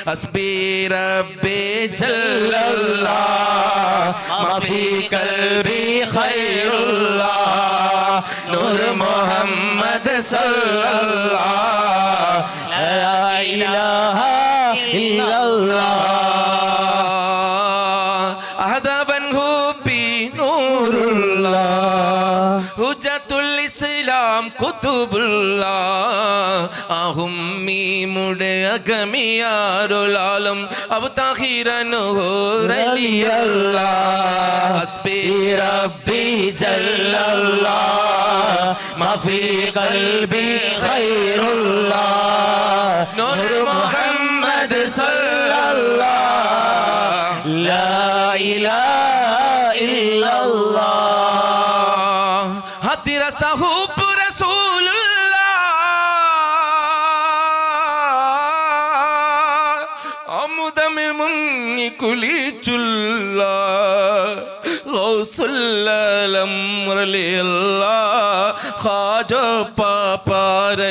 ഹസ്ബി റബ്ബി ജല്ലല്ലാഹ് മാ ഫീ ഖൽബി ഖൈറുല്ലാഹ് നൂർ മുഹമ്മദ് സല്ലല്ലാഹ് ലാ ഇലാഹ ഇല്ലല്ലാഹ് അഹദബൻ ഹുബി നൂറുല്ലാഹ് ഹുജ്ജത്തുൽ ഇസ്ലാം കുതുബുല്ലാഹ് അഹുമ്മി മുടെ അഗമിയാരുൽ ആലം അബ് താഹിറൻ ഹുറലിയല്ലാഹ് ഹസ്ബി റബ്ബി ജല്ലല്ലാഹ് മാ ഫീ ഖൽബി ഖൈറുല്ലാഹ് നൂർ മുഹമ്മദ് സല്ലല്ലാഹ് ലാ ഇലാഹ ഇല്ലല്ലാഹ് ഹദിറ സഹൂബ് റസൂലുള്ളാഹ് അമുദമിൽ മുങ്ങി കുളിച്ചുള്ള ഗൗസുല്ലലം റളിയല്ലാഹ് ഖാജ പാപ്പറളിയല്ലാഹ്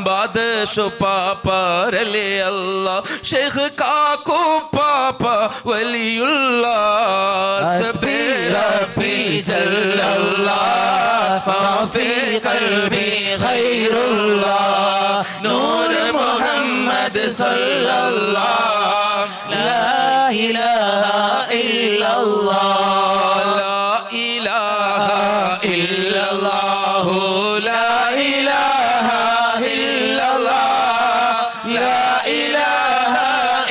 ബാദശു പാപ്പറളിയല്ലാഹ് ശൈഖ് കാക്കു പാപ്പ വലിയുല്ലാഹ് ഹസ്ബി റബ്ബി ജല്ലല്ലാഹ് മാ ഫീ ഖൽബി ഖൈറുല്ലാഹ് നൂർ മുഹമ്മദ് സല്ലല്ലാഹ് ലാ ഇലാഹ ഇല്ലല്ലാഹ് ലാ ഇലാഹ ഇല്ലല്ലാഹു ലാ ഇലാഹ ഇല്ലല്ലാഹ് ലാ ഇലാഹ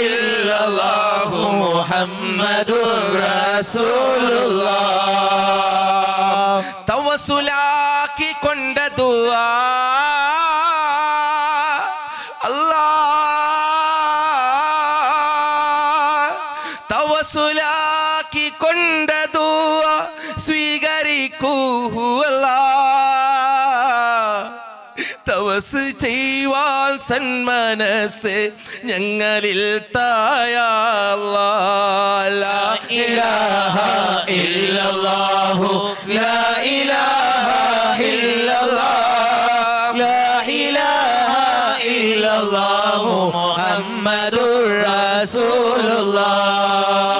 ഇല്ലല്ലാഹു മുഹമ്മദുർ റസൂലുള്ളാഹ് തവസ്സുലാക്കി കൊണ്ട ദുആ തവസ്സുലാക്കി കൊണ്ട ദുആ സ്വീകരിക്കൂ അല്ലാഹ് തവസ് ചെയ്യുവാൻ സന്മനസ്സ് ഞങ്ങളിൽ തായാ അല്ലാഹ് ലാ ഇലാഹ ഇല്ലല്ലാഹു ലാ ഇലാഹ ഇല്ലല്ലാഹ് ലാ ഇലാഹ ഇല്ലല്ലാഹു മുഹമ്മദുർ റസൂലുള്ളാഹ്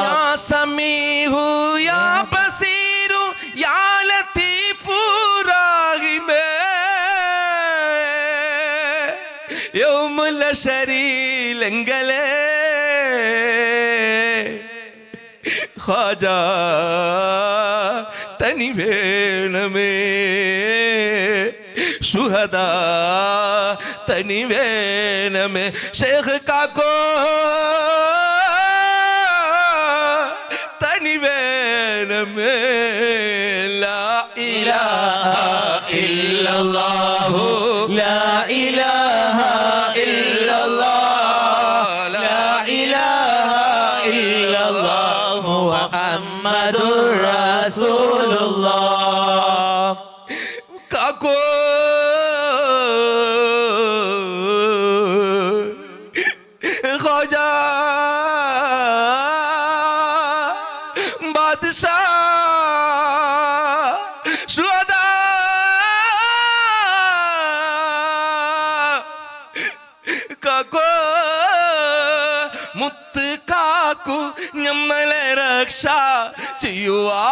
യാ സമീഹു യാ ബസീറു യാ ലത്തീഫു റഹീമേ യൗമുൽ ശരീലങ്കലേ ഖാജാ തനി വേണമേ ശുഹദാ തനി വേണമേ ശൈഖ് കാക്കോ തനി വേണമേ ലാ ഇലാഹ ഇല്ലല്ലാഹു ലാ ഇലാഹ ഇല്ലല്ലാഹ് ലാ ഇലാഹ ഇല്ലല്ലാഹു മുഹമ്മദുർ റസൂലുള്ളാഹ് കാക്കോ ഖാജാ ബാദശാ ശുഹദാ കാക്കോ മുത്ത് കാക്കു ഞമ്മളെ രക്ഷ ചെയ്യുവാനപേക്ഷ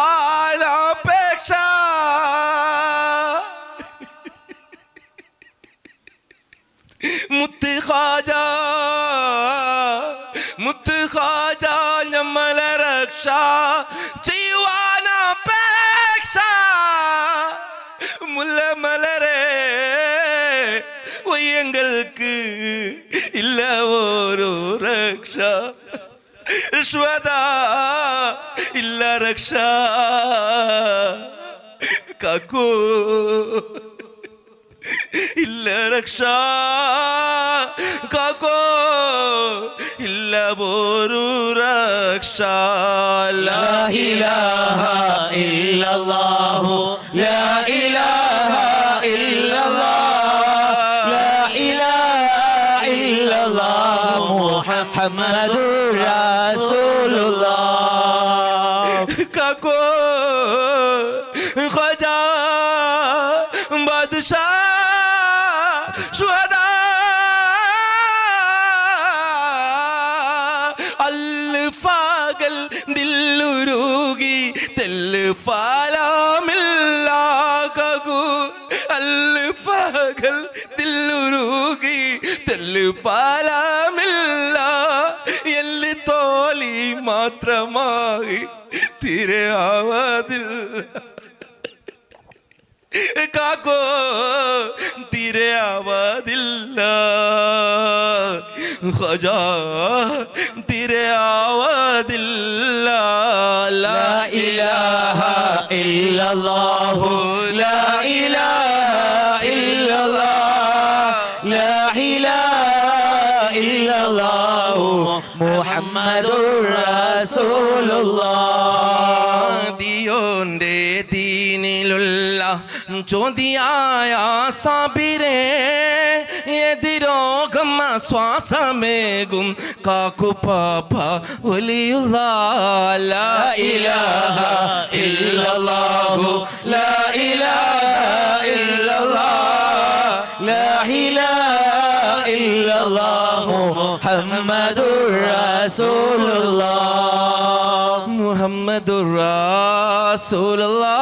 മുത്ത് ഖാജാ മുത്ത് ഖാജാ ഞമ്മളെ രക്ഷ ചെയ്യുവാനപേക്ഷ മുല്ല മലരെ ഒയ്യങ്ങൾക്ക് ഇല്ല ഓരോ രക്ഷ ശ്വദാ ഇല്ല രക്ഷ കാക്കോ ഇല്ല രക്ഷ കാക്കോ ഇല്ല ഒരു രക്ഷ ലാ ഇലാഹ ഇല്ലല്ലാഹു ലാ ഇലാഹ ഇല്ലല്ലാഹ് ലാ ഇലാഹ ഇല്ലല്ലാഹ് മുഹമ്മദുർ റസൂലുള്ളാഹ് കാക്കോ ഖാജാ ബാദശാ ശുഹദാ അൽഫാകൽ ദില്ലുരുകി തെല്ല് ഫാലാമില്ലാകു അൽഫാകൽ ദില്ലുരുകി തെല്ല് ഫാലാമില്ല എല്ല് തോലി മാത്രമായി തിരയാവതിൽ കാക്കോ തിരയാവതില്ല ഖജാ തിരയാവതില്ല ലാ ഇലാഹ ഇല്ലല്ലാഹു ലാ ഇലാഹ ഇല്ലല്ലാഹ് ലാ ഇലാഹ ഇല്ലല്ലാഹു മുഹമ്മദുർ റസൂലുള്ളാഹ് ദിയോന്റെ ദീനിലുള്ള ചോദിയായ സാബിരേ എതിരോഗം ശ്വാസമേകും കാക്കുപാപ്പ വലിയുള്ള ലാ ഇലാഹ ഇല്ലല്ലാഹു ലാ ഇലാഹ ഇല്ലല്ലാഹ് ലാ ഇലാഹ ഇല്ലല്ലാഹു മുഹമ്മദുർ റസൂലുള്ളാഹ് മുഹമ്മദുർ റസൂലുള്ളാഹ്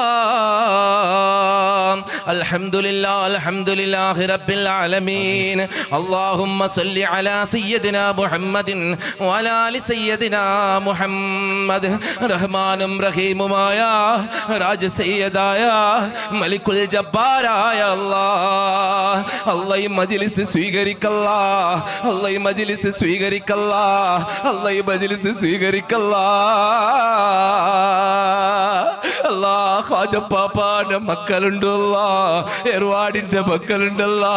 അൽഹംദുലില്ലാഹി റബ്ബിൽ ആലമീൻ അല്ലാഹുമ്മ സ്വല്ലി അലാ സയ്യിദിനാ മുഹമ്മദിൻ വഅലാ ആലി സയ്യിദിനാ മുഹമ്മദ് റഹ്മാനും റഹീമുമായ രാജസയ്യിദായ മലിക്കുൽ ജബ്ബാറായ അല്ലാഹ് അല്ലാഹ് ഈ മജ്ലിസ് സ്വീകരിക്കല്ലാ അല്ലാഹ് ഈ മജ്ലിസ് സ്വീകരിക്കല്ലാ അല്ലാഹ് ഈ മജ്ലിസ് സ്വീകരിക്കല്ലാ അല്ലാ ഖാജപ്പാപ്പാന്റെ മക്കളുണ്ടല്ലോ എർവാടിന്റെ മക്കളുണ്ടല്ലോ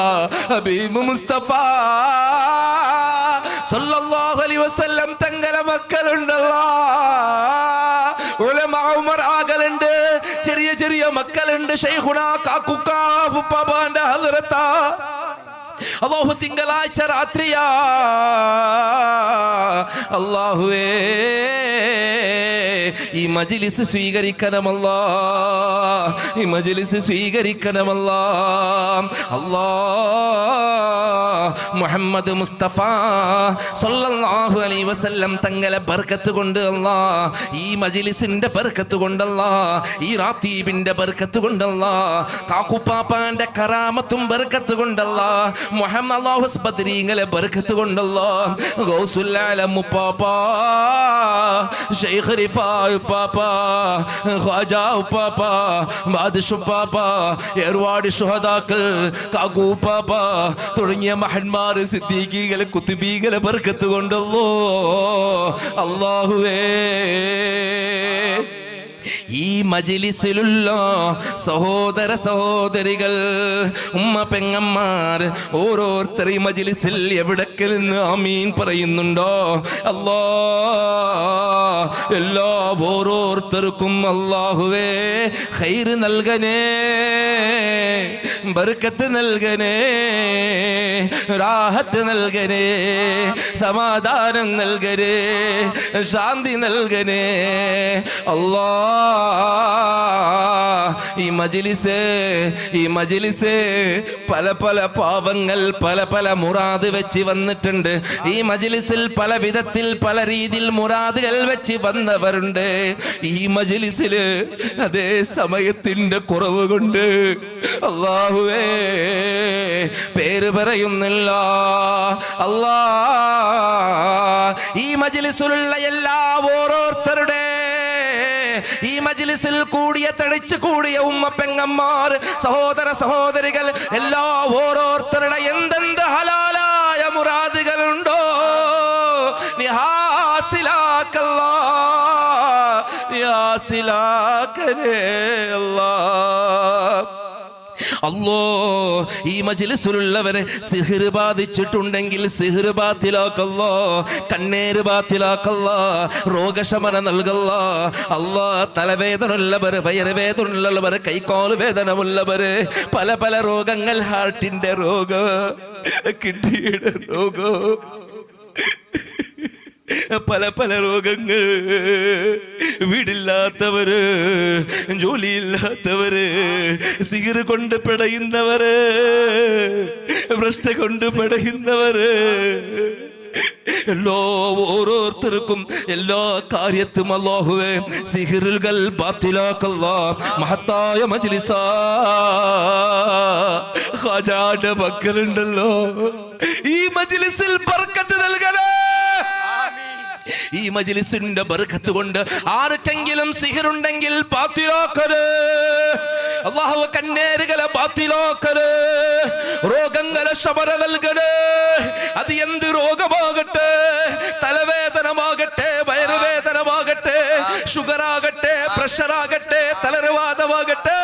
ഹബീബ് മുസ്തഫ സല്ലല്ലാഹു അലൈഹി വസല്ലം തങ്ങളെ മക്കളുണ്ടല്ലോ ഉലമാ ഉമറാകളുണ്ട് ചെറിയ ചെറിയ മക്കളുണ്ട് ശൈഖുന കാക്കുക്ക ഉപ്പാപ്പാന്റെ ഹദ്റത്ത അല്ലാഹു തിങ്കളാഴ്ച രാത്രിയാ അല്ലാഹുവേ ഈ മജ്ലിസ് സ്വീകരിക്കണമല്ലാ ഈ മജ്ലിസ് സ്വീകരിക്കണമല്ലാ അല്ലാ മുഹമ്മദ് മുസ്തഫ സല്ലല്ലാഹു അലൈഹി വസല്ലം തങ്ങളെ ബർക്കത്ത് കൊണ്ട് അല്ലാ ഈ മജ്ലിസിന്റെ ബർക്കത്ത് കൊണ്ടല്ലാ ഈ റാത്തീബിന്റെ ബർക്കത്ത് കൊണ്ടല്ലാ കാക്കുപ്പാപ്പാന്റെ കറാമത്തും ബർക്കത്ത് കൊണ്ടല്ലാ മുഹമ്മദ് അല്ലാഹു ബദ്രീങ്ങളെ ബർക്കത്ത് കൊണ്ടല്ലാ ഗൗസുൽ ആലം ഉപ്പാപ്പാ ശൈഖ് റിഫായ് ഉപ്പാപ്പാ ഖാജാ ഉപ്പാപ്പാ ബാദുഷ് ഉപ്പാപ്പാ ഏർവാടി ശുഹദാക്കൾ കാക്കു ഉപ്പാപ്പാ തുടങ്ങിയ മഹന്മാർ സിദ്ദീഖീകളെ കുത്തുബീകളെ ബർക്കത്ത് കൊണ്ടല്ലോ അല്ലാഹുവേ ഈ മജ്ലിസിലുള്ള സഹോദര സഹോദരികൾ ഉമ്മ പെങ്ങന്മാർ ഓരോരുത്തർ ഈ മജ്ലിസിൽ എവിടൊക്കെ നിന്ന് ആമീൻ പറയുന്നുണ്ടോ അല്ലാ എല്ലാ ഓരോരുത്തർക്കും അല്ലാഹുവേ ഖൈർ നൽകണേ ബർക്കത്ത് നൽകണേ റാഹത്ത് നൽകണേ സമാധാനം നൽകണേ ശാന്തി നൽകണേ അല്ലാ ഈ മജ്ലിസ് പല പല പാവങ്ങൾ പല പല മുറാദ് വെച്ച് വന്നിട്ടുണ്ട് ഈ മജ്ലിസിൽ പല വിധത്തിൽ പല രീതിയിൽ മുറാദുകൾ വെച്ച് വന്നവരുണ്ട് ഈ മജ്ലിസിൽ അതേ സമയത്തിന്റെ കുറവ് കൊണ്ട് അല്ലാഹുവേ പേര് പറയുന്നില്ല അല്ലാ ഈ മജ്ലിസിലുള്ള എല്ലാ ഓരോരുത്തരുടെ ഈ മജ്ലിസിൽ കൂടിയ തടിച്ചു കൂടിയ ഉമ്മ പെങ്ങന്മാർ സഹോദര സഹോദരികൾ എല്ലാ ഓരോരുത്തരുടെ എന്തെന്ത് ഹലാലായ മുറാദുകളുണ്ടോ നീ ഹാസിലാക്കല്ലാ നീ ഹാസിലാക്കനേ അല്ലാ അല്ലോ ഈ മജ്ലിസിലുള്ളവരെ സിഹ്ർ ബാധിച്ചിട്ടുണ്ടെങ്കിൽ സിഹ്ർ ബാത്തിലാക്കല്ലോ കണ്ണേര് ബാത്തിലാക്കല്ലോ രോഗശമനം നൽകല്ലോ അല്ലോ തലവേദന ഉള്ളവര് വയറുവേദന ഉള്ളവര് കൈക്കാല് വേദന ഉള്ളവര് പല പല രോഗങ്ങൾ ഹാർട്ടിന്റെ രോഗം കിഡ്നിയുടെ രോഗം പല പല രോഗങ്ങൾ വീടില്ലാത്തവര് ജോലിയില്ലാത്തവര് സിഗർ കൊണ്ട് പിടയുന്നവര് ഭ്രഷ്ട കൊണ്ട് പിടയുന്നവര് എല്ലാ ഓരോരുത്തർക്കും എല്ലാ കാര്യത്തും അല്ലാഹുവേ സിഹ്റുകൾ ബാത്തിലാക്കല്ലാ. മഹത്തായ മജ്ലിസാ ഖാജാന്റെ മക്കളുണ്ടല്ലോ, ഈ മജ്ലിസിൽ ബർക്കത്ത് നൽകണേ. ഈ മജ്ലിസിന്റെ ബർക്കത്ത് കൊണ്ട് ആർക്കെങ്കിലും സിഹറുണ്ടെങ്കിൽ ബാത്തിലാക്കരുത് അല്ലാഹു. കണ്ണേറുകളെ ബാത്തിലാക്കരുത്, രോഗങ്ങളെ ശമന നൽകണേ. അത് എന്ത് രോഗമാകട്ടെ, തലവേദനമാകട്ടെ, വയറുവേദനമാകട്ടെ, ഷുഗറാകട്ടെ, പ്രഷറാകട്ടെ, തളർവാദമാകട്ടെ,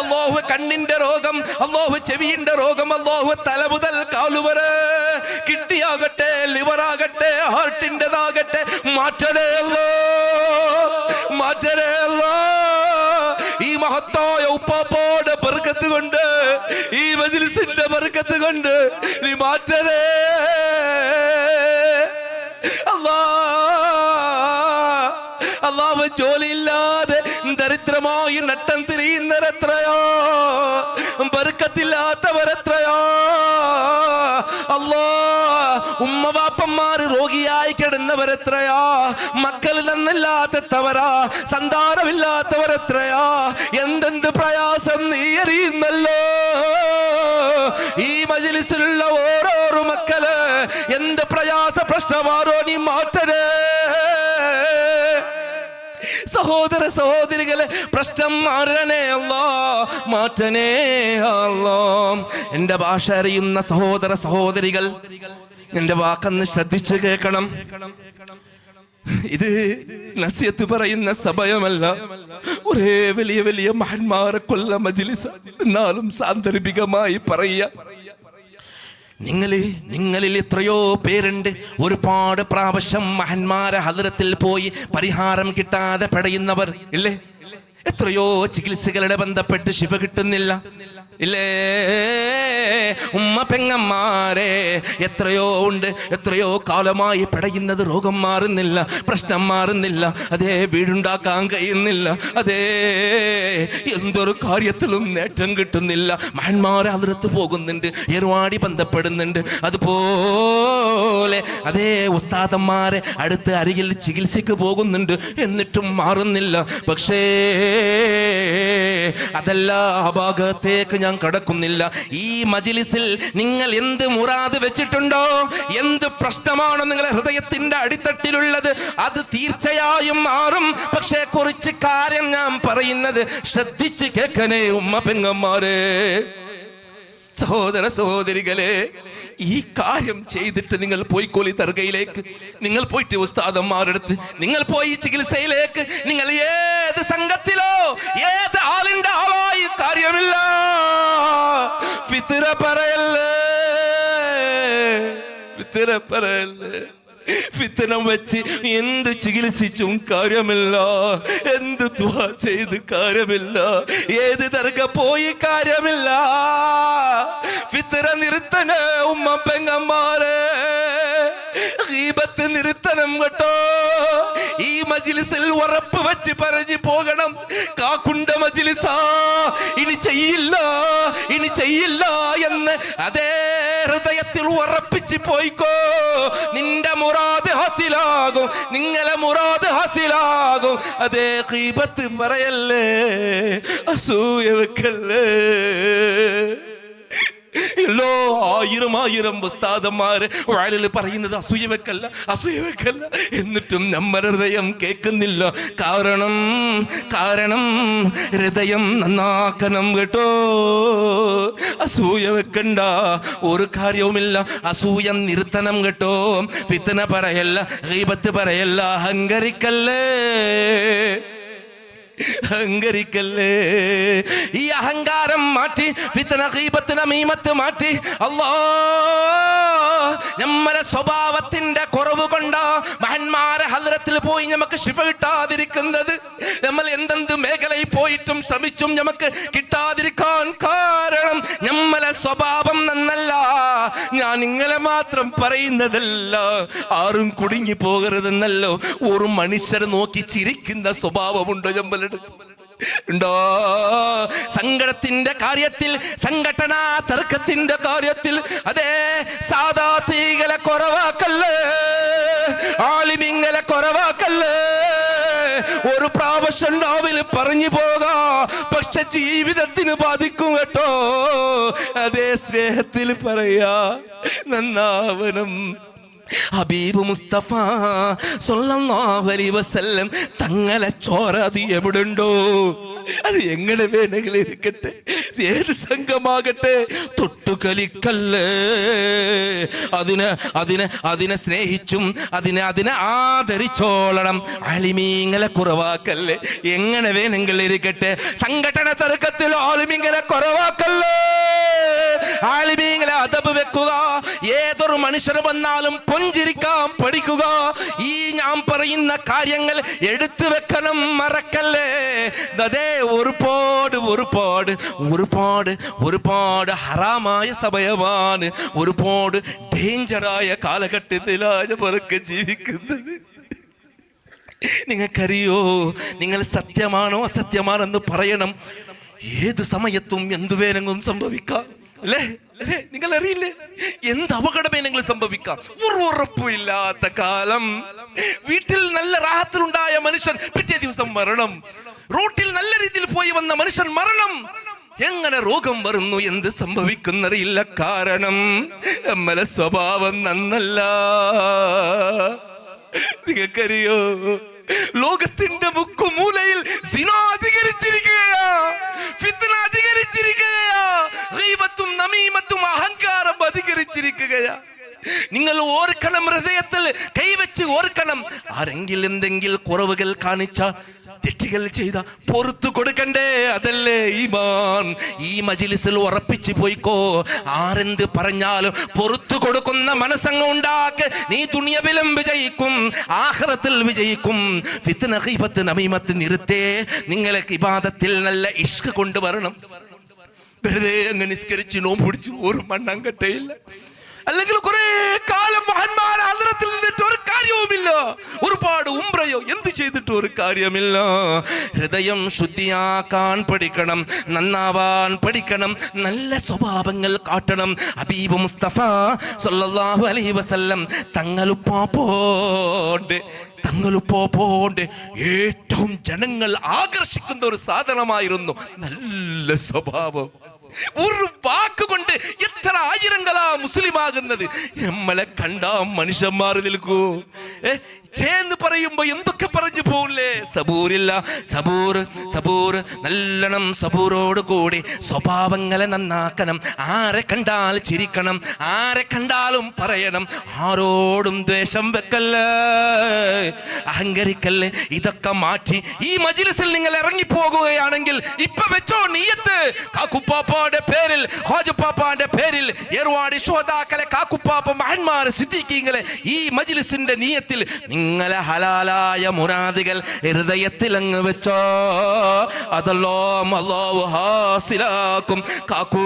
അല്ലാഹു കണ്ണിന്റെ രോഗം, അല്ലാഹു ചെവിയുടെ രോഗം, അല്ലാഹു തല മുതൽ കാലുവരെ, കിഡ്നിയാകട്ടെ, ലിവറാകട്ടെ, ഹാർട്ടിൻ്റെതാകട്ടെ, മാറ്റണേ അല്ലാ, മാറ്റണേ അല്ലാ. ഈ മഹത്തായ ഉപ്പാപ്പോടെ ബർക്കത്ത് കൊണ്ട്, ഈ മജ്ലിസിന്റെ ബർക്കത്ത് കൊണ്ട് നീ മാറ്റണേ അല്ലാ. അല്ലാഹു ജോലിയില്ലാതെ ദരിദ്രമായി നട്ടം തിരിയുന്നവരെത്രയോ, ബർക്കത്തില്ലാത്തവരെത്രയോ അല്ലാ. ഉമ്മവാപ്പന്മാര് രോഗിയായി കിടന്നവരെത്രയാ, മക്കൾ നന്നില്ലാത്തവരാ, സന്താനമില്ലാത്തവരെത്രയാ. എന്തെന്ത് പ്രയാസം നീ അറിയുന്നല്ലോ. ഈ മജ്ലിസിലുള്ള ഓരോരോ മക്കള് എന്ത് പ്രയാസ പ്രശ്നമാരോ നീ മാറ്റണേ. സഹോദര സഹോദരികളെ പ്രശ്നം മാറണേ അല്ലാ, മാറ്റണേ അല്ലാ. എന്റെ ഭാഷ അറിയുന്ന സഹോദര സഹോദരികൾ എന്റെ വാക്കൊന്ന് ശ്രദ്ധിച്ചു കേൾക്കണം. ഇത് നസിഹത്ത് പറയുന്ന സമയമല്ല, ഒരേ വലിയ വലിയ മഹാന്മാരെ കൊല്ല മജ്ലിസ്. എന്നാലും സാന്ദർഭികമായി പറയുക, നിങ്ങളിൽ എത്രയോ പേരുണ്ട് ഒരുപാട് പ്രാവശ്യം മഹാന്മാരെ ഹദ്റത്തിൽ പോയി പരിഹാരം കിട്ടാതെ പെടയുന്നവർ ഇല്ലേ? എത്രയോ ചികിത്സകളുടെ ബന്ധപ്പെട്ട് ശിഫ കിട്ടുന്നില്ല ഇല്ലേ? ഉമ്മ പെങ്ങന്മാരെ എത്രയോ ഉണ്ട്, എത്രയോ കാലമായി പെടയുന്നത്, രോഗം മാറുന്നില്ല, പ്രശ്നം മാറുന്നില്ല, അതേ വീടുണ്ടാക്കാൻ കഴിയുന്നില്ല, അതേ എന്തൊരു കാര്യത്തിലും നേട്ടം കിട്ടുന്നില്ല. മഹാന്മാരെ ഹദ്റത്ത് പോകുന്നുണ്ട്, ഏർവാടി ബന്ധപ്പെടുന്നുണ്ട്, അതുപോലെ അതേ ഉസ്താദന്മാരെ അടുത്ത് അരികിൽ ചികിത്സയ്ക്ക് പോകുന്നുണ്ട്, എന്നിട്ടും മാറുന്നില്ല. പക്ഷേ അതല്ല, ആ ഭാഗത്തേക്ക് ഞാൻ കടക്കുന്നില്ല. ഈ മജ്ലിസിൽ നിങ്ങൾ എന്ത് മുറാദ് വെച്ചിട്ടുണ്ടോ, എന്ത് പ്രശ്നമാണോ നിങ്ങളുടെ ഹൃദയത്തിന്റെ അടിത്തട്ടിലുള്ളത്, അത് തീർച്ചയായും മാറും. പക്ഷേ കുറച്ച് കാര്യം ഞാൻ പറയുന്നത് ശ്രദ്ധിച്ച് കേൾക്കണേ ഉമ്മ പെങ്ങന്മാരെ, സഹോദര സഹോദരികളെ. ഈ കാര്യം ചെയ്തിട്ട് നിങ്ങൾ പോയിക്കോളി ദർഗയിലേക്ക്, നിങ്ങൾ പോയിട്ട് ഉസ്താദന്മാരെടുത്ത്, നിങ്ങൾ പോയി ചികിത്സയിലേക്ക്, നിങ്ങൾ ഏത് സംഘത്തിലോ ഏത് ആളിന്റെ ആളായി കാര്യമില്ല. ഫിത്റ പറയല്ലേ, ഫിത്റ പറയല്ലേ. ഫിത്നം വെച്ച് എന്ത് ചികിത്സിച്ചും കാര്യമില്ല, എന്ത് ദുആ ചെയ്ത് കാര്യമില്ല, ഏത് ദർഗ പോയി കാര്യമില്ല. ഫിത്ന നിർത്തണേ ഉമ്മ പെങ്ങന്മാരെ, ഗീബത്ത് നിർത്തണം കേട്ടോ. ഈ മജ്ലിസിൽ ഉറപ്പ് വെച്ച് പറഞ്ഞു പോകണം, കാക്കുണ്ട മജ്ലിസാ, ഇനി ചെയ്യില്ല, ഇനി ചെയ്യില്ല എന്ന് അതേ ഹൃദയത്തിൽ ഉറപ്പിച്ച് പോയിക്കോ. നിന്റെ മുറാദ് ഹാസിലാകും, നിങ്ങളെ മുറാദ് ഹാസിലാകും. അതേ ഗീബത്ത് പറയല്ലേ, അസൂയ വെക്കല്ലേ. എല്ലോ ആയിരം ഉസ്താദന്മാര് വയലിൽ പറയുന്നത് അസൂയ വെക്കല്ല, അസൂയ വെക്കല്ല, എന്നിട്ടും നമ്മുടെ ഹൃദയം കേൾക്കുന്നില്ല. കാരണം ഹൃദയം നന്നാക്കണം കേട്ടോ. അസൂയ വെക്കണ്ട, ഒരു കാര്യവുമില്ല, അസൂയ നിർത്തണം കേട്ടോ. ഫിത്ന പറയല്ല, ഗീബത്ത് പറയല്ല, അഹങ്കരിക്കല്ലേ, അഹങ്കരിക്കല്ലേ. ഈ അഹങ്കാരം മാറ്റി, ഫിത്ന ഗീബത്ത് നമീമത്ത് മാറ്റി, അല്ലാഹ് നമ്മുടെ സ്വഭാവത്തിന്റെ കുറവ് കൊണ്ടാ മഹാന്മാരെ ഹദ്റത്തിൽ പോയി നമുക്ക് ശിഫ കിട്ടാതിരിക്കുന്നത്. നമ്മൾ എന്തെന്ത് മേഖലയിൽ പോയിട്ടും ശ്രമിച്ചും നമുക്ക് കിട്ടാതിരിക്കാൻ കാരണം നമ്മളെ സ്വഭാവം നന്നല്ല. ഞാൻ നിങ്ങളെ മാത്രം പറയുന്നതല്ല, ആരും കുടുങ്ങി പോകരുതെന്നല്ലോ. ഒരു മനുഷ്യരെ നോക്കി ചിരിക്കുന്ന സ്വഭാവമുണ്ടോ നമ്മളെടുത്ത്? ഉണ്ടോ? സങ്കടത്തിന്റെ കാര്യത്തിൽ, സംഘടനാ തർക്കത്തിന്റെ കാര്യത്തിൽ അതേ സാധാ തീകളെ കുറവാക്കല്ലേ. ആലിമീങ്ങളെ കുറവാക്കല്ലേ. ഒരു പ്രാവശ്യം നാവിൽ പറഞ്ഞു പോകാ, പക്ഷെ ജീവിതത്തിന് ബാധിക്കും കേട്ടോ. അതേ സ്നേഹത്തിൽ പറയാ നന്നാവനം. ഹബീബ് മുസ്തഫ സ്വല്ലല്ലാഹു അലൈഹി വസല്ലം തങ്ങളെ ചോരാതി എവിടുണ്ടോ അത് എങ്ങനെ വേണമെങ്കിലും ഇരിക്കട്ടെ, ഏത് സംഘമാകട്ടെ, തൊട്ടുകളിക്കല്ലേ. അതിനെ സ്നേഹിച്ചും അതിനെ ആദരിച്ചോളണം. ആലിമീങ്ങളെ കുറവാക്കല്ലേ, എങ്ങനെ വേണമെങ്കിലും ഇരിക്കട്ടെ. സംഘടന തർക്കത്തിൽ ആലിമീങ്ങളെ കുറവാക്കല്ലേ. ആലിമീങ്ങളെ അദബ് വെക്കുക. ഏതൊരു മനുഷ്യർ വന്നാലും പുഞ്ചിരിക്കാൻ പഠിക്കുക. ഈ ഞാൻ പറയുന്ന കാര്യങ്ങൾ എടുത്തു വെക്കണം, മറക്കല്ലേ. അതേ ഒരുപാട് ഹറാമായ സമയമാണ്, ഒരുപാട് ഡേഞ്ചറായ കാലഘട്ടത്തിലാണ് അവർക്ക് ജീവിക്കുന്നത്. നിങ്ങൾക്കറിയോ, നിങ്ങൾ സത്യമാണോ അസത്യമാണെന്ന് പറയണം. ഏത് സമയത്തും എന്തു വേണമെങ്കിലും സംഭവിക്കാം, അല്ലേ? നിങ്ങൾ അറിയില്ലേ, എന്ത് അപകടം വേണമെങ്കിലും സംഭവിക്കാം. ഒരു ഉറപ്പില്ലാത്ത കാലം. വീട്ടിൽ നല്ല റാഹത്തിലുണ്ടായ മനുഷ്യൻ പിറ്റേ ദിവസം മരണം. റോട്ടിൽ നല്ല രീതിയിൽ പോയി വന്ന മനുഷ്യൻ മരണം. എങ്ങനെ രോഗം വരുന്നു, എന്ത് സംഭവിക്കുന്നറിയില്ല. കാരണം നമ്മളെ സ്വഭാവം നന്നല്ല. നിങ്ങൾക്കറിയോ, ലോകത്തിന്റെ മുക്കുമൂലയിൽ സിനാ അധികരിച്ചിരിക്കുകയാ, ഫിത്ന അധികരിച്ചിരിക്കുകയാ, ഗീബത്തും നമീമത്തും അഹങ്കാരം അധികരിച്ചിരിക്കുകയാ. നിങ്ങൾ ഓർക്കണം, ഹൃദയത്തിൽ കൈവച്ച് ഓർക്കണം. ആരെങ്കിലും എന്തെങ്കിലും കുറവുകൾ കാണിച്ച, തെറ്റുകൾ ചെയ്ത പുറത്തു കൊടുക്കണ്ടേ? അതല്ലേ ഈമാൻ. ഈ മജ്‌ലിസിൽ ഉറപ്പിച്ചു പോയിക്കോ, ആരെന്ത് പറഞ്ഞാലും പുറത്തു കൊടുക്കുന്ന മനസ്സങ്ങ് ഉണ്ടാക്ക്. നീ ദുനിയവിലും വിജയിക്കും, ആഖിറത്തിൽ വിജയിക്കും. ഫിത്ന ഗീബത്ത് നമീമത്ത് നിർത്തേ. നിങ്ങളെ ഇബാദത്തിൽ നല്ല ഇഷ്ക് കൊണ്ടുവരണം. വെറുതെ അങ്ങ് നിസ്കരിച്ച് നോമ്പ് പിടിച്ചു ഒരു മണ്ണാങ്കട്ടയില്ല. അല്ലെങ്കിൽ കുറെ കാലം മഹാന്മാരെ ഹദ്റത്തിൽ നിന്നിട്ട് ഒരു കാര്യവുമില്ല. ഒരുപാട് ഉംറയോ എന്ത് ചെയ്തിട്ട് ഒരു കാര്യമില്ല. ഹൃദയം ശുദ്ധിയാക്കാൻ പഠിക്കണം, നന്നാവാൻ പഠിക്കണം, നല്ല സ്വഭാവങ്ങൾ കാട്ടണം. ഹബീബ് മുസ്തഫ സ്വല്ലല്ലാഹു അലൈഹി വസല്ലം തങ്ങളുപ്പോണ്ട് ഏറ്റവും ജനങ്ങൾ ആകർഷിക്കുന്ന ഒരു സാധനമായിരുന്നു നല്ല സ്വഭാവം. ഒരു വാക്കുകൊണ്ട് എത്ര ആയിരങ്ങളാ മുസ്ലിമാകുന്നത്. നമ്മളെ കണ്ടാ മനുഷ്യന്മാർ നിൽക്കൂ. ചേന്ന് പറയുമ്പോ എന്തൊക്കെ പറഞ്ഞു പോകില്ലേ. സബൂറില്ല, സബൂർ നല്ലോണം സബൂറോട് കൂടി സ്വഭാവങ്ങളെ നന്നാക്കണം. ആരെ കണ്ടാൽ ചിരിക്കണം, ആരെ കണ്ടാലും പറയണം. ആരോടും ദ്വേഷം വെക്കല്ലേ, അഹങ്കരിക്കല്ലേ. ഇതൊക്കെ മാറ്റി ഈ മജ്‌ലിസിൽ നിങ്ങൾ ഇറങ്ങിപ്പോകുകയാണെങ്കിൽ ഇപ്പൊ വെച്ചോ നിയ്യത്ത്. കാക്കുപ്പാപ്പാന്റെ പേരിൽ, ഹോജപ്പാപ്പാന്റെ പേരിൽ ഏർവാടി ശുഹദാക്കളെ, കാക്കുപ്പാപ്പ മഹന്മാരെ, സിദ്ദീഖീങ്ങളെ ഈ മജ്‌ലിസിന്റെ നിയ്യത്തിൽ നിങ്ങളെ ഹലാലായ മുറാദുകൾ ഹൃദയത്തിൽ അങ്ങ് വെച്ചോ. അതെല്ലാം അല്ലാഹു ഹാസിലാക്കും. കാക്കൂ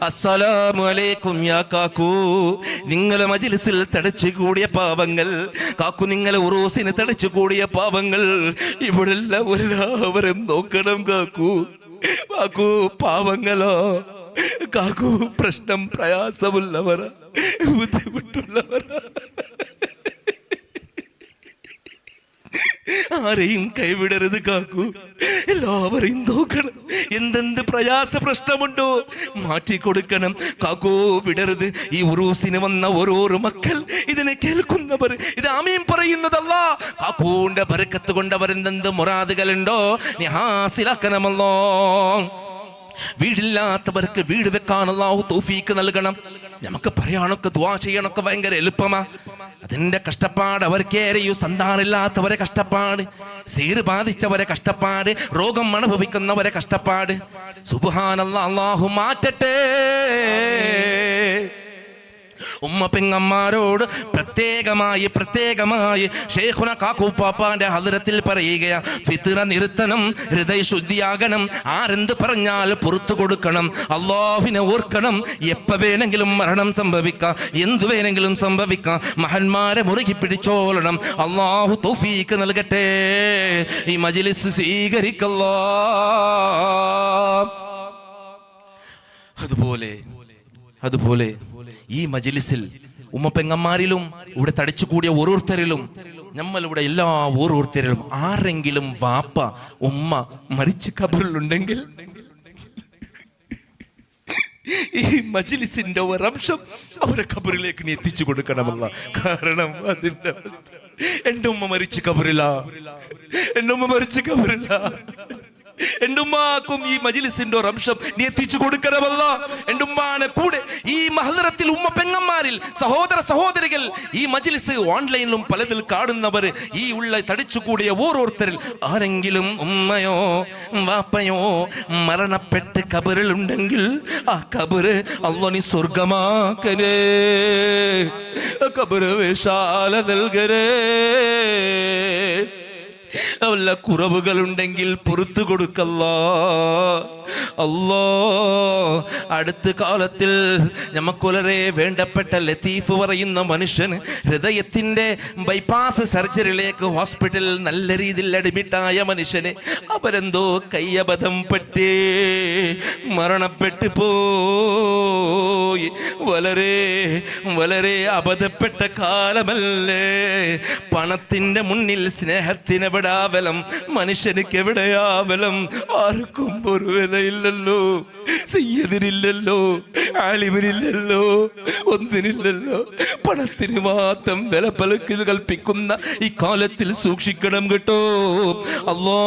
അസ്സലാമു അലൈക്കും യാ കാക്കൂ. നിങ്ങളെ മജ്‌ലിസിൽ തടച്ചു കൂടിയ പാവങ്ങൾ, കാക്കു നിങ്ങളെ ഉറൂസിന് തടച്ചു കൂടിയ പാവങ്ങൾ ഇവിടെല്ല എല്ലാവരും നോക്കണം. കാക്കൂ പാവങ്ങളോ, കാക്കു പ്രശ്നം പ്രയാസമുള്ളവർ, ബുദ്ധിമുട്ടുള്ളവർ, ആരെയും കൈവിടരുത് കാക്കു. എല്ലാവരെയും നോക്കണം. എന്തെന്ത് പ്രയാസ പ്രശ്നമുണ്ടോ മാറ്റിക്കൊടുക്കണം. കാക്കു വിടരുത്. ഈ ഉറൂസിന് വന്ന ഓരോരോ മക്കൾ, ഇതിനെ കേൾക്കുന്നവർ, ഇത് ആമീൻ പറയുന്നതല്ല. കാക്കൂന്റെ ബർക്കത്ത് കൊണ്ടവർ എന്തെന്ത് മുറാദുകളുണ്ടോ നീ ഹാസിലാക്കണമല്ലോ. വീടില്ലാത്തവർക്ക് വീട് വെക്കാൻ അല്ലാഹു തൗഫീക്ക് നൽകണം. നമുക്ക് പറയാനൊക്കെ ദുആ ചെയ്യാനൊക്കെ ഭയങ്കര എളുപ്പമാ. അതിന്റെ കഷ്ടപ്പാട് അവർക്കേറെയും. സന്താനമില്ലാത്തവരെ കഷ്ടപ്പാട്, സീറ് ബാധിച്ചവരെ കഷ്ടപ്പാട്, രോഗം അനുഭവിക്കുന്നവരെ കഷ്ടപ്പാട്. സുബ്ഹാനല്ലാഹ്, അല്ലാഹു മാറ്റട്ടെ. ഉമ്മ പെങ്ങന്മാരോട് പ്രത്യേകമായി ശൈഖുന കാക്കുപ്പാപ്പാന്റെ ഹദ്റത്തിൽ പറയുകയാ, ഫിത്ന നിർത്തണം, ഹൃദയ ശുദ്ധിയാകണം. ആരെന്ത് പറഞ്ഞാൽ പുറത്തു കൊടുക്കണം. അല്ലാഹുവിനെ ഓർക്കണം. എപ്പ വേണമെങ്കിലും മരണം സംഭവിക്കാം, എന്തു വേണമെങ്കിലും സംഭവിക്കാം. മഹാന്മാരെ മുറുകി പിടിച്ചോളണം. അല്ലാഹു തൗഫീക്ക് നൽകട്ടെ. ഈ മജ്‌ലിസ് സ്വീകരിക്കല്ലാ. അതുപോലെ ഈ മജ്‌ലിസിൽ ഉമ്മ പെങ്ങന്മാരിലും ഇവിടെ തടിച്ചു കൂടിയ ഓരോരുത്തരിലും നമ്മളിവിടെ എല്ലാ ഓരോരുത്തരിലും ആരെങ്കിലും വാപ്പ ഉമ്മ മരിച്ച് ഖബറിലുണ്ടെങ്കിൽ ഈ മജ്‌ലിസിന്റെ ഒരംശം അവരെ ഖബറിലേക്ക് നീ എത്തിച്ചു കൊടുക്കണമല്ല. കാരണം അതിന്റെ അവസ്ഥ എന്റെ ഉമ്മ മരിച്ച് ഖബറില, എന്റെ ഉമ്മ മരിച്ച് ഖബറില. എന്റെ ഉമ്മാക്കും ഈ മജ്‌ലിസിന്റെ ഒരംശം നീ എത്തിച്ചു കൊടുക്കണമല്ല. എന്റെ ഉമ്മാനെ കൂടെ ഈ മഹ്ദറത്തിൽ ഉമ്മ പെങ്ങന്മാരിൽ സഹോദര സഹോദരികൾ ഈ മജ്‌ലിസ് ഓൺലൈനിലും പലതിൽ കാണുന്നവർ ഈ ഉള്ള തടിച്ചുകൂടിയ ഓരോരുത്തരിൽ ആരെങ്കിലും ഉമ്മയോ വാപ്പയോ മരണപ്പെട്ട് ഖബറിലുണ്ടെങ്കിൽ ആ ഖബറ് അല്ലാഹ് നീ സ്വർഗമാക്കണേ, ഖബറ് വിശാല നൽകണേ. വല്ല കുറവുകളുണ്ടെങ്കിൽ പുറത്തു കൊടുക്കല്ലാ. അല്ലാ, അടുത്ത കാലത്തിൽ നമുക്ക് വളരെ വേണ്ടപ്പെട്ട ലത്തീഫ് പറയുന്ന മനുഷ്യൻ ഹൃദയത്തിന്റെ ബൈപ്പാസ് സർജറിയിലേക്ക് ഹോസ്പിറ്റലിൽ നല്ല രീതിയിൽ അഡ്മിറ്റായ മനുഷ്യന് അവരെന്തോ കയ്യബദ്ധം പറ്റി മരണപ്പെട്ടു പോയി. വളരെ വളരെ അബദ്ധപ്പെട്ട കാലമല്ലേ. പണത്തിന്റെ മുന്നിൽ സ്നേഹത്തിന് എവിടാവലം, മനുഷ്യനിക്ക് എവിടെയാവലം, ആർക്കും ഒരു വിലയില്ലല്ലോ. സയ്യിദിനില്ലല്ലോ, ആലിമിനില്ലല്ലോ, ഒന്നിനില്ലല്ലോ. പണത്തിന് മാത്രം വില കൽപ്പിക്കുന്ന ഈ കാലത്തിൽ സൂക്ഷിക്കണം കേട്ടോ. അല്ലാ,